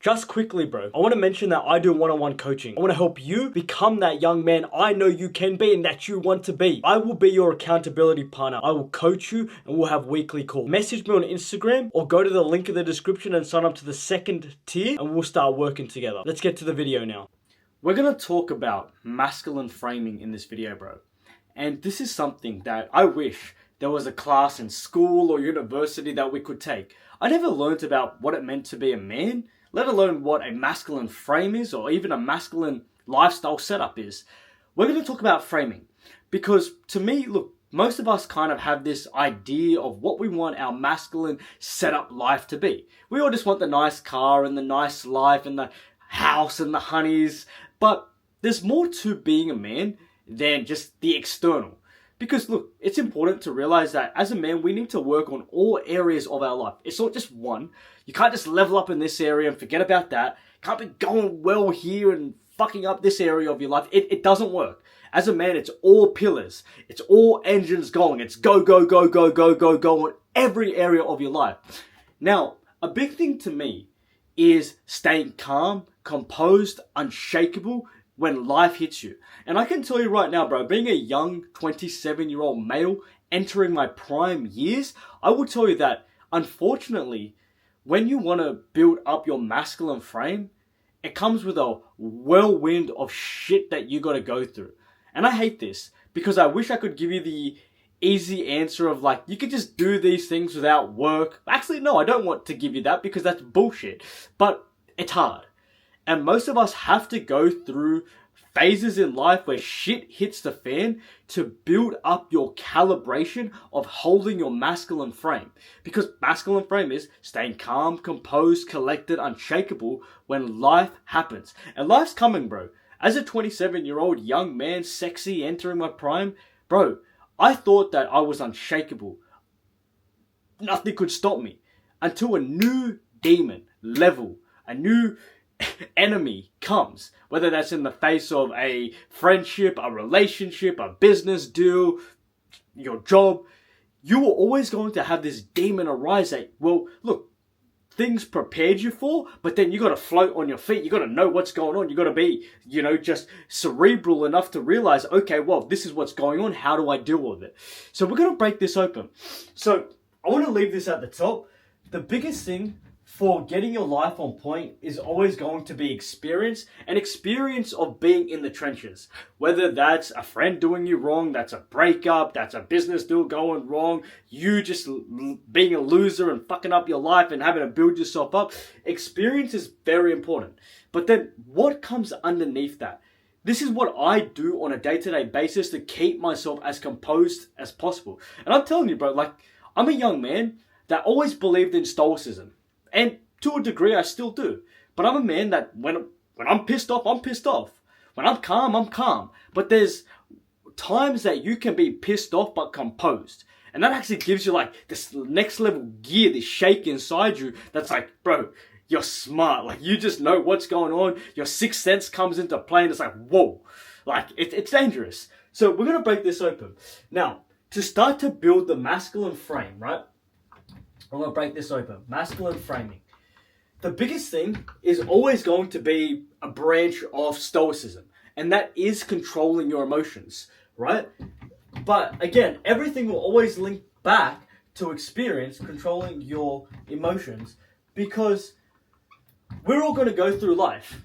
Just quickly, bro, I want to mention that I do one-on-one coaching. I want to help you become that young man I know you can be and that you want to be. I will be your accountability partner. I will coach you and we'll have weekly calls. Message me on Instagram or go to the link in the description and sign up to the second tier and we'll start working together. Let's get to the video now. We're going to talk about masculine framing in this video, bro. And this is something that I wish there was a class in school or university that we could take. I never learned about what it meant to be a man, let alone what a masculine frame is or even a masculine lifestyle setup is. We're going to talk about framing because to me, look, most of us kind of have this idea of what we want our masculine setup life to be. We all just want the nice car and the nice life and the house and the honeys, but there's more to being a man than just the external. Because look, it's important to realize that as a man, we need to work on all areas of our life. It's not just one. You can't just level up in this area and forget about that. Can't be going well here and fucking up this area of your life. It doesn't work. As a man, it's all pillars. It's all engines going. It's go, go, go, go, go, go, go on every area of your life. Now, a big thing to me is staying calm, composed, unshakable when life hits you. And I can tell you right now, bro, being a young 27-year-old male entering my prime years, I will tell you that, unfortunately, when you want to build up your masculine frame, it comes with a whirlwind of shit that you got to go through. And I hate this because I wish I could give you the easy answer of like, you could just do these things without work. Actually, no, I don't want to give you that because that's bullshit. But it's hard. And most of us have to go through phases in life where shit hits the fan to build up your calibration of holding your masculine frame. Because masculine frame is staying calm, composed, collected, unshakable when life happens. And life's coming, bro. As a 27-year-old young man, sexy, entering my prime, bro, I thought that I was unshakable. Nothing could stop me until a new demon level, a new enemy comes, whether that's in the face of a friendship, a relationship, a business deal, your job. You are always going to have this demon arise that, well, look, things prepared you for, but then you got to float on your feet. You got to know what's going on. You got to be, just cerebral enough to realize, okay, well, this is what's going on. How do I deal with it? So we're going to break this open. So I want to leave this at the top. The biggest thing for getting your life on point is always going to be experience, and experience of being in the trenches. Whether that's a friend doing you wrong, that's a breakup, that's a business deal going wrong, you just being a loser and fucking up your life and having to build yourself up. Experience is very important. But then what comes underneath that? This is what I do on a day-to-day basis to keep myself as composed as possible. And I'm telling you, bro, like, I'm a young man that always believed in stoicism. And to a degree, I still do. But I'm a man that when I'm pissed off, I'm pissed off. When I'm calm, I'm calm. But there's times that you can be pissed off but composed. And that actually gives you like this next level gear, this shake inside you that's like, bro, you're smart. Like, you just know what's going on. Your sixth sense comes into play and it's like, whoa. Like, it's dangerous. So we're going to break this open. Now, to start to build the masculine frame, right? I'm going to break this open. Masculine framing. The biggest thing is always going to be a branch of stoicism. And that is controlling your emotions, right? But again, everything will always link back to experience, controlling your emotions. Because we're all going to go through life.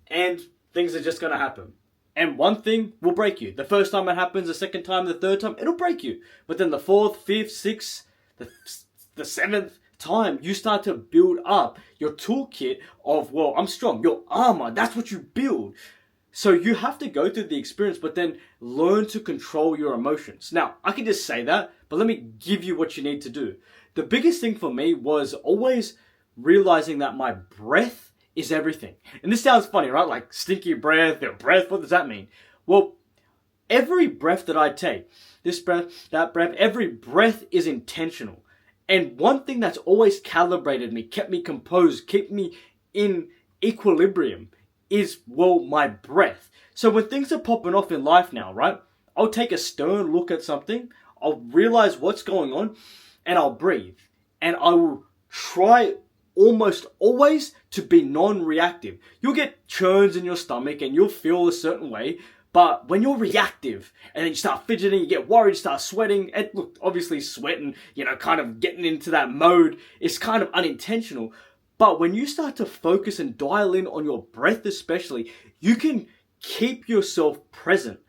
And things are just going to happen. And one thing will break you. The first time it happens, the second time, the third time, it'll break you. But then the fourth, fifth, sixth, the seventh time, you start to build up your toolkit of, well, I'm strong. Your armor, that's what you build. So you have to go through the experience, but then learn to control your emotions. Now, I can just say that, but let me give you what you need to do. The biggest thing for me was always realizing that my breath is everything. And this sounds funny, right? Like stinky breath, your breath, what does that mean? Well, every breath that I take, this breath, that breath, every breath is intentional. And one thing that's always calibrated me, kept me composed, kept me in equilibrium is, well, my breath. So when things are popping off in life now, right? I'll take a stern look at something, I'll realize what's going on, and I'll breathe. And I will try almost always to be non-reactive. You'll get churns in your stomach and you'll feel a certain way, but when you're reactive and then you start fidgeting, you get worried, start sweating, and look, obviously sweating, kind of getting into that mode is kind of unintentional. But when you start to focus and dial in on your breath especially, you can keep yourself present.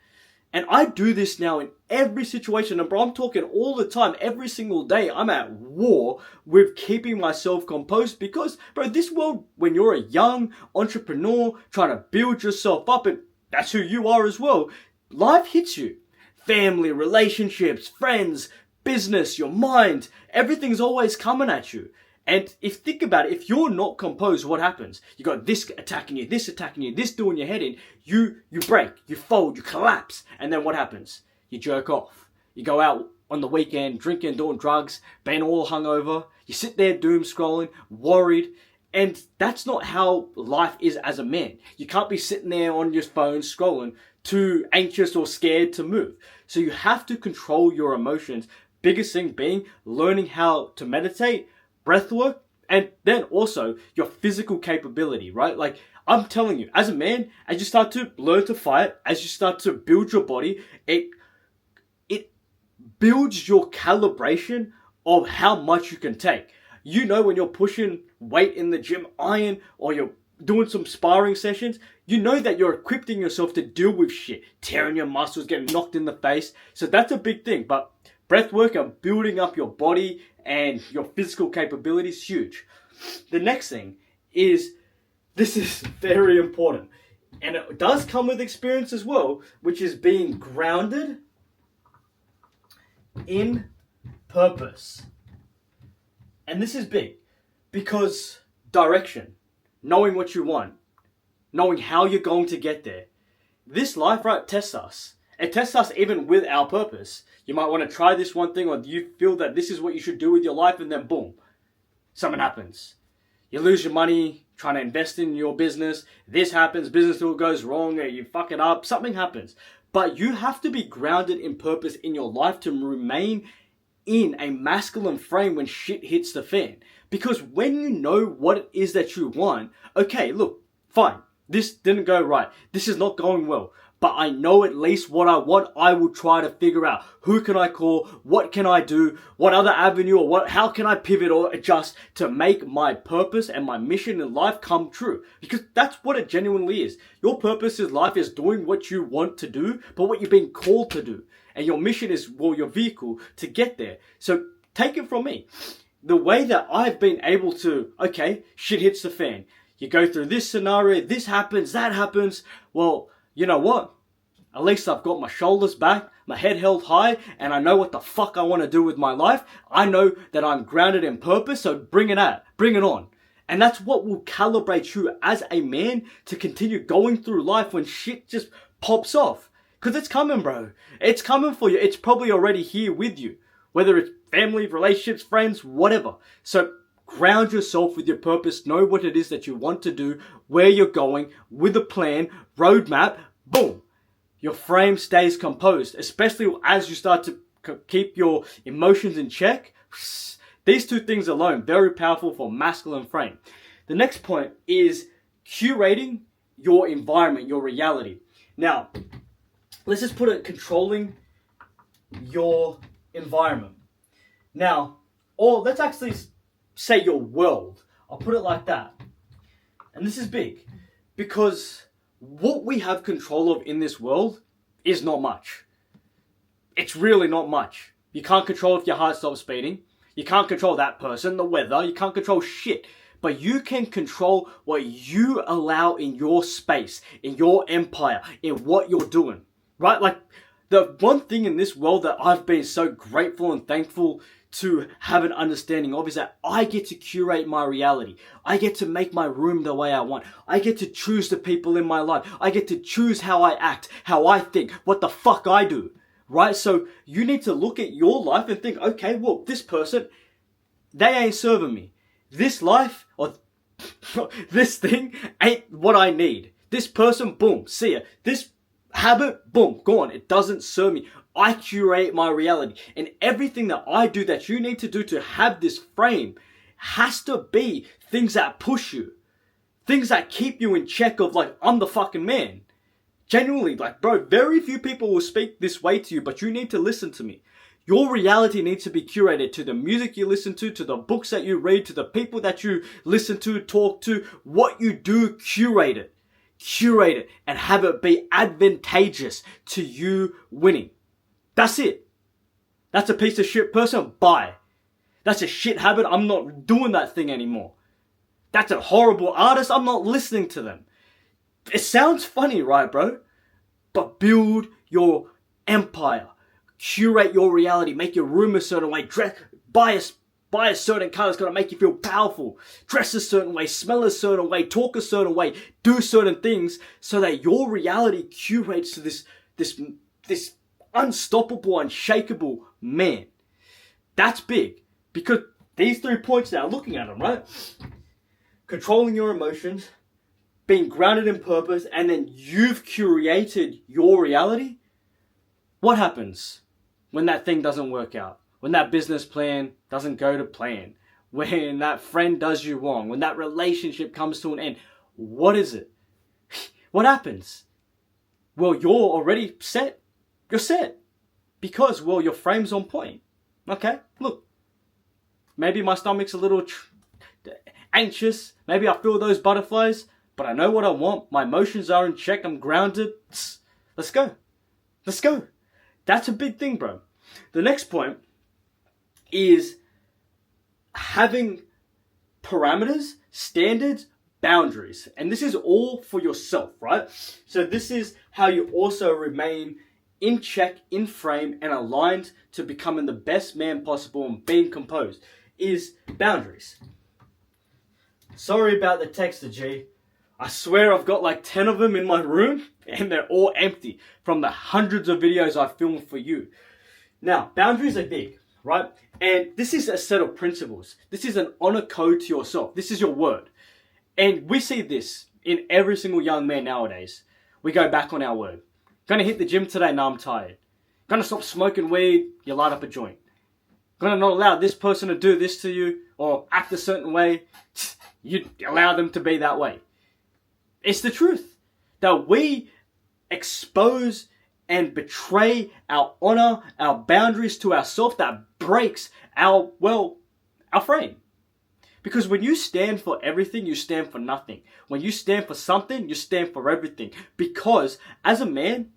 And I do this now in every situation. And bro, I'm talking all the time, every single day. I'm at war with keeping myself composed because, bro, this world, when you're a young entrepreneur trying to build yourself up, and that's who you are as well, life hits you. Family, relationships, friends, business, your mind, everything's always coming at you. And think about it, if you're not composed, what happens? You got this attacking you, this doing your head in. You break, you fold, you collapse. And then what happens? You jerk off. You go out on the weekend, drinking, doing drugs, being all hungover. You sit there doom scrolling, worried. And that's not how life is as a man. You can't be sitting there on your phone scrolling, too anxious or scared to move. So you have to control your emotions. Biggest thing being learning how to meditate, breath work, and then also your physical capability, right? Like I'm telling you, as a man, as you start to learn to fight, as you start to build your body, it builds your calibration of how much you can take. When you're pushing weight in the gym, iron, or you're doing some sparring sessions, you know that you're equipping yourself to deal with shit, tearing your muscles, getting knocked in the face. So that's a big thing. But breath work and building up your body and your physical capability is huge. The next thing is, this is very important, and it does come with experience as well, which is being grounded in purpose. And this is big because direction, knowing what you want, knowing how you're going to get there. This life, right, tests us. It tests us even with our purpose. You might want to try this one thing, or you feel that this is what you should do with your life, and then boom, something happens. You lose your money trying to invest in your business. This happens, business deal goes wrong, or you fuck it up, something happens. But you have to be grounded in purpose in your life to remain in a masculine frame when shit hits the fan. Because when you know what it is that you want, okay, look, fine, this didn't go right, this is not going well, but I know at least what I want. I will try to figure out who can I call, what can I do, what other avenue, or how can I pivot or adjust to make my purpose and my mission in life come true. Because that's what it genuinely is. Your purpose in life is doing what you want to do, but what you're being called to do. And your mission is, your vehicle to get there. So take it from me. The way that I've been able to, okay, shit hits the fan. You go through this scenario, this happens, that happens. Well, you know what? At least I've got my shoulders back, my head held high, and I know what the fuck I want to do with my life. I know that I'm grounded in purpose, so bring it on. And that's what will calibrate you as a man to continue going through life when shit just pops off. Because it's coming, bro. It's coming for you. It's probably already here with you. Whether it's family, relationships, friends, whatever. So ground yourself with your purpose. Know what it is that you want to do, where you're going, with a plan, roadmap, boom. Your frame stays composed, especially as you start to keep your emotions in check. These two things alone, very powerful for masculine frame. The next point is curating your environment, your reality. Now, let's just put it controlling your environment. Now, or let's actually say your world. I'll put it like that. And this is big because what we have control of in this world is not much. It's really not much. You can't control if your heart stops beating. You can't control that person, the weather. You can't control shit. But you can control what you allow in your space, in your empire, in what you're doing. Right? Like, the one thing in this world that I've been so grateful and thankful to have an understanding of is that I get to curate my reality. I get to make my room the way I want. I get to choose the people in my life. I get to choose how I act, how I think, what the fuck I do. Right? So you need to look at your life and think, okay, well, this person, they ain't serving me. This life, or this thing ain't what I need. This person, boom, see ya. This habit, boom, gone. It doesn't serve me. I curate my reality. And everything that I do that you need to do to have this frame has to be things that push you. Things that keep you in check of like, I'm the fucking man. Genuinely, like, bro, very few people will speak this way to you, but you need to listen to me. Your reality needs to be curated to the music you listen to the books that you read, to the people that you listen to, talk to. What you do, curate it. Curate it and have it be advantageous to you winning. That's it. That's a piece of shit person, bye. That's a shit habit, I'm not doing that thing anymore. That's a horrible artist, I'm not listening to them. It sounds funny, right, bro? But build your empire. Curate your reality. Make your room a certain way. Buy a certain color. It's going to make you feel powerful. Dress a certain way. Smell a certain way. Talk a certain way. Do certain things so that your reality curates to this unstoppable, unshakable man. That's big. Because these 3 points now, looking at them, right? Controlling your emotions, being grounded in purpose, and then you've curated your reality. What happens when that thing doesn't work out? When that business plan doesn't go to plan? When that friend does you wrong? When that relationship comes to an end? What is it? What happens? Well, you're already set. You're set. Because, well, your frame's on point. Okay, look. Maybe my stomach's a little anxious. Maybe I feel those butterflies. But I know what I want. My emotions are in check. I'm grounded. Let's go. Let's go. That's a big thing, bro. The next point is having parameters, standards, boundaries. And this is all for yourself, right? So this is how you also remain in check, in frame, and aligned to becoming the best man possible and being composed, is boundaries. Sorry about the texter, G. I swear I've got like 10 of them in my room and they're all empty from the hundreds of videos I filmed for you. Now, boundaries are big, right? And this is a set of principles. This is an honor code to yourself. This is your word. And we see this in every single young man nowadays. We go back on our word. Gonna hit the gym today? No, I'm tired. Gonna stop smoking weed? You light up a joint. Gonna not allow this person to do this to you or act a certain way? You allow them to be that way. It's the truth that we expose and betray our honor, our boundaries to ourselves. That breaks our frame. Because when you stand for everything, you stand for nothing. When you stand for something, you stand for everything. Because as a man,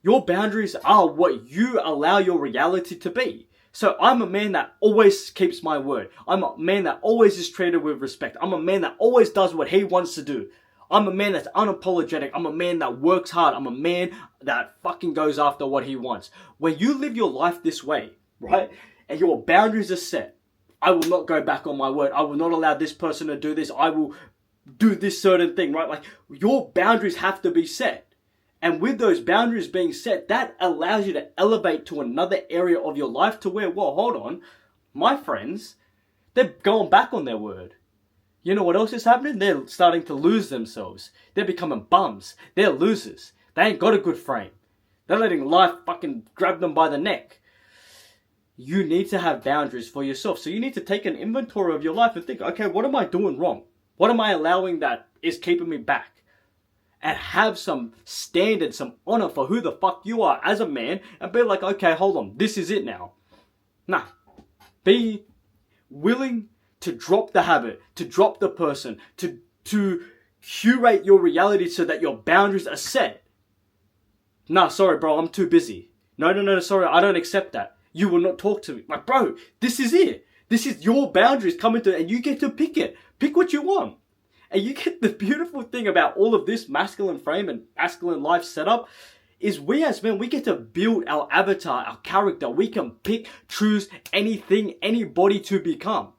your boundaries are what you allow your reality to be. So I'm a man that always keeps my word. I'm a man that always is treated with respect. I'm a man that always does what he wants to do. I'm a man that's unapologetic. I'm a man that works hard. I'm a man that fucking goes after what he wants. When you live your life this way, right, and your boundaries are set, I will not go back on my word. I will not allow this person to do this. I will do this certain thing, right? Like, your boundaries have to be set. And with those boundaries being set, that allows you to elevate to another area of your life to where, well, hold on, my friends, they're going back on their word. You know what else is happening? They're starting to lose themselves. They're becoming bums. They're losers. They ain't got a good frame. They're letting life fucking grab them by the neck. You need to have boundaries for yourself. So you need to take an inventory of your life and think, okay, what am I doing wrong? What am I allowing that is keeping me back? And have some standard, some honor for who the fuck you are as a man, and be like, okay, hold on, this is it now. Nah. Be willing to drop the habit, to drop the person, to curate your reality so that your boundaries are set. Nah, sorry, bro, I'm too busy. No, sorry, I don't accept that. You will not talk to me. Like, bro, this is it. This is your boundaries coming to, and you get to pick it. Pick what you want. And you get the beautiful thing about all of this masculine frame and masculine life setup is we as men, we get to build our avatar, our character. We can pick, choose anything, anybody to become.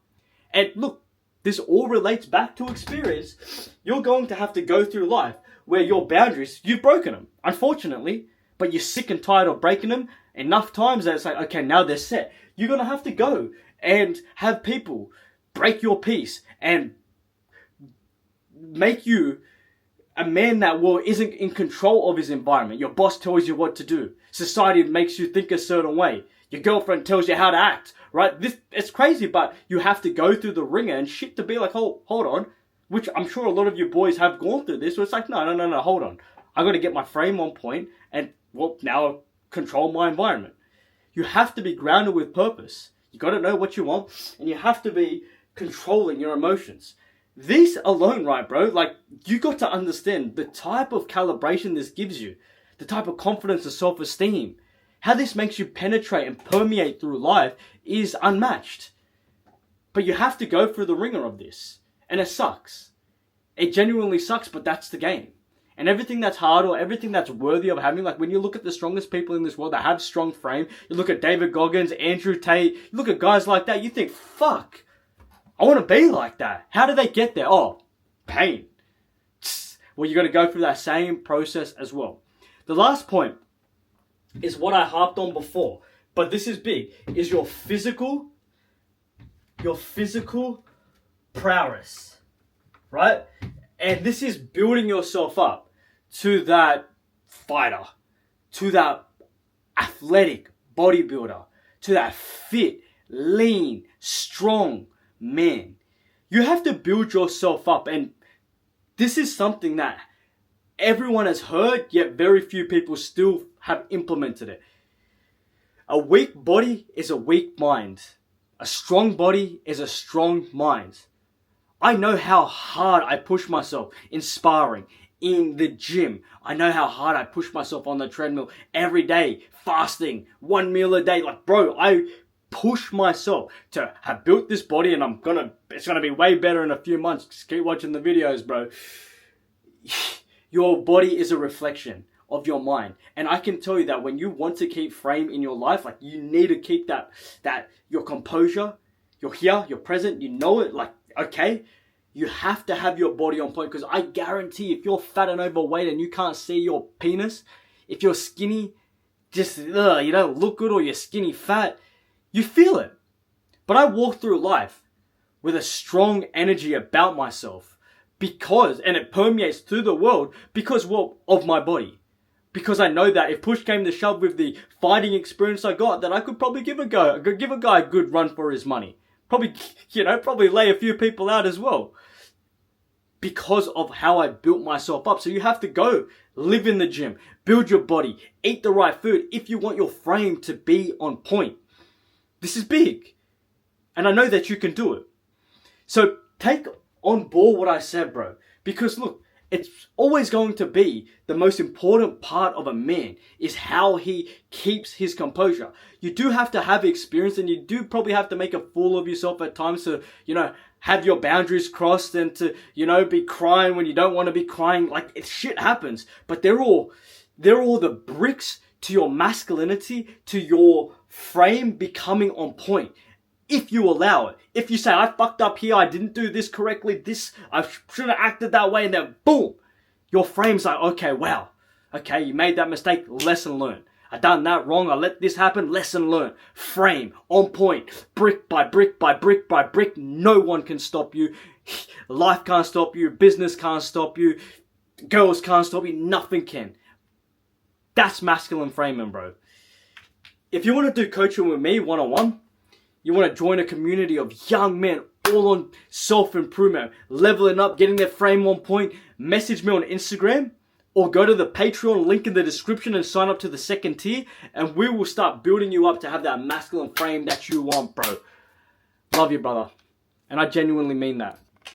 And look, this all relates back to experience. You're going to have to go through life where your boundaries, you've broken them, unfortunately, but you're sick and tired of breaking them enough times that it's like, okay, now they're set. You're going to have to go and have people break your peace and make you a man that isn't in control of his environment. Your boss tells you what to do. Society makes you think a certain way. Your girlfriend tells you how to act, right? It's crazy, but you have to go through the ringer and shit to be like, hold on. Which I'm sure a lot of you boys have gone through this, where it's like, no, hold on. I got to get my frame on point and, well, now control my environment. You have to be grounded with purpose. You got to know what you want, and you have to be controlling your emotions. This alone, right, bro? Like, you got to understand the type of calibration this gives you, the type of confidence and self-esteem. How this makes you penetrate and permeate through life is unmatched. But you have to go through the ringer of this. And it sucks. It genuinely sucks, but that's the game. And everything that's hard or everything that's worthy of having, like when you look at the strongest people in this world that have strong frame, you look at David Goggins, Andrew Tate, you look at guys like that, you think, fuck, I want to be like that. How do they get there? Oh, pain. Well, you got to go through that same process as well. The last point is what I harped on before, but this is big, is your physical prowess, right? And this is building yourself up to that fighter, to that athletic bodybuilder, to that fit, lean, strong man. You have to build yourself up, and this is something that everyone has heard, yet very few people still have implemented it. A weak body is a weak mind. A strong body is a strong mind. I know how hard I push myself in sparring, in the gym. I know how hard I push myself on the treadmill every day, fasting, 1 meal a day. Like, bro, I push myself to have built this body, and it's gonna be way better in a few months. Just keep watching the videos, bro. Your body is a reflection of your mind. And I can tell you that when you want to keep frame in your life, like, you need to keep that your composure, you're here, you're present, you know it, like, okay, you have to have your body on point, because I guarantee if you're fat and overweight and you can't see your penis, if you're skinny, just you don't look good, or you're skinny fat, you feel it. But I walk through life with a strong energy about myself, and it permeates through the world because, well, of my body. Because I know that if push came to shove with the fighting experience I got, that I could probably give a guy a good run for his money. Probably lay a few people out as well. Because of how I built myself up. So you have to go live in the gym, build your body, eat the right food if you want your frame to be on point. This is big. And I know that you can do it. So take on board what I said, bro. Because look, it's always going to be the most important part of a man is how he keeps his composure. You do have to have experience, and you do probably have to make a fool of yourself at times to, have your boundaries crossed, and to, be crying when you don't want to be crying. Like, shit happens. But they're all the bricks to your masculinity, to your frame becoming on point. If you allow it. If you say, I fucked up here, I didn't do this correctly, I should have acted that way, and then boom, your frame's like, okay, wow. Okay, you made that mistake, lesson learned. I done that wrong, I let this happen, lesson learned. Frame, on point, brick by brick by brick by brick, no one can stop you. Life can't stop you, business can't stop you, girls can't stop you, nothing can. That's masculine framing, bro. If you want to do coaching with me one-on-one, you want to join a community of young men all on self-improvement, leveling up, getting their frame on point, message me on Instagram, or go to the Patreon link in the description and sign up to the second tier, and we will start building you up to have that masculine frame that you want, bro. Love you, brother. And I genuinely mean that.